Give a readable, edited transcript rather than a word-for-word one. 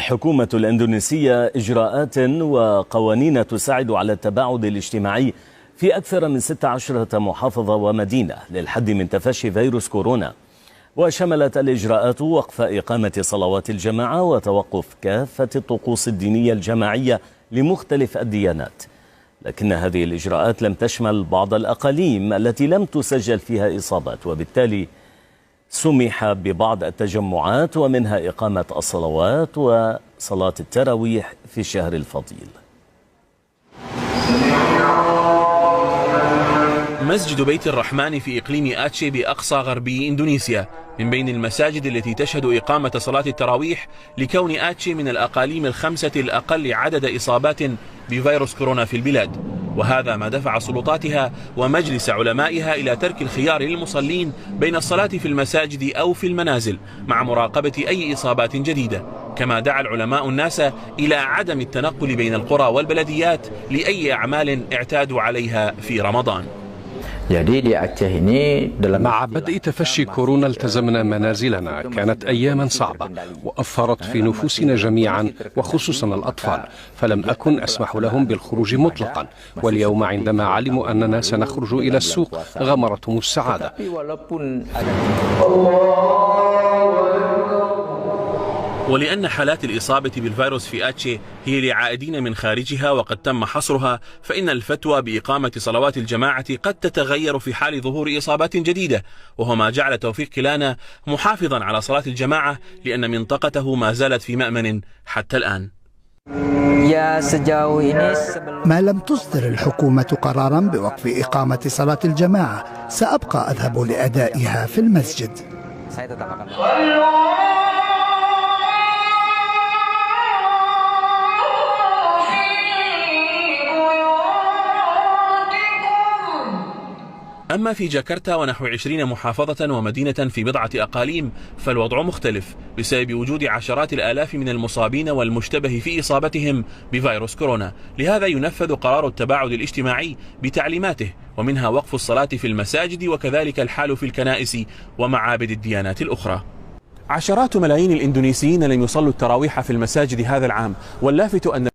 الحكومة الإندونيسية إجراءات وقوانين تساعد على التباعد الاجتماعي في أكثر من 16 محافظة ومدينة للحد من تفشي فيروس كورونا، وشملت الإجراءات وقف إقامة صلوات الجماعة وتوقف كافة الطقوس الدينية الجماعية لمختلف الديانات. لكن هذه الإجراءات لم تشمل بعض الأقاليم التي لم تسجل فيها إصابات، وبالتالي سمح ببعض التجمعات ومنها إقامة الصلوات وصلاة التراويح في الشهر الفضيل. مسجد بيت الرحمن في إقليم آتشي بأقصى غربي إندونيسيا من بين المساجد التي تشهد إقامة صلاة التراويح، لكون آتشي من الأقاليم الخمسة الأقل عدد إصابات بفيروس كورونا في البلاد، وهذا ما دفع سلطاتها ومجلس علمائها إلى ترك الخيار للمصلين بين الصلاة في المساجد أو في المنازل مع مراقبة أي إصابات جديدة. كما دعا العلماء الناس إلى عدم التنقل بين القرى والبلديات لأي أعمال اعتادوا عليها في رمضان. مع بدء تفشي كورونا التزمنا منازلنا، كانت أياما صعبة وأثرت في نفوسنا جميعا وخصوصا الأطفال، فلم أكن أسمح لهم بالخروج مطلقا، واليوم عندما علموا أننا سنخرج إلى السوق غمرتهم السعادة. ولأن حالات الإصابة بالفيروس في آتشي هي لعائدين من خارجها وقد تم حصرها، فإن الفتوى بإقامة صلوات الجماعة قد تتغير في حال ظهور إصابات جديدة، وهو ما جعل توفيق كيلانا محافظا على صلاة الجماعة لأن منطقته ما زالت في مأمن حتى الآن. ما لم تصدر الحكومة قرارا بوقف إقامة صلاة الجماعة، سأبقى أذهب لأدائها في المسجد. أما في جاكرتا ونحو 20 محافظة ومدينة في بضعة أقاليم فالوضع مختلف بسبب وجود عشرات الآلاف من المصابين والمشتبه في إصابتهم بفيروس كورونا. لهذا ينفذ قرار التباعد الاجتماعي بتعليماته، ومنها وقف الصلاة في المساجد وكذلك الحال في الكنائس ومعابد الديانات الأخرى. عشرات ملايين الإندونيسيين لم يصلوا التراويح في المساجد هذا العام، واللافت أن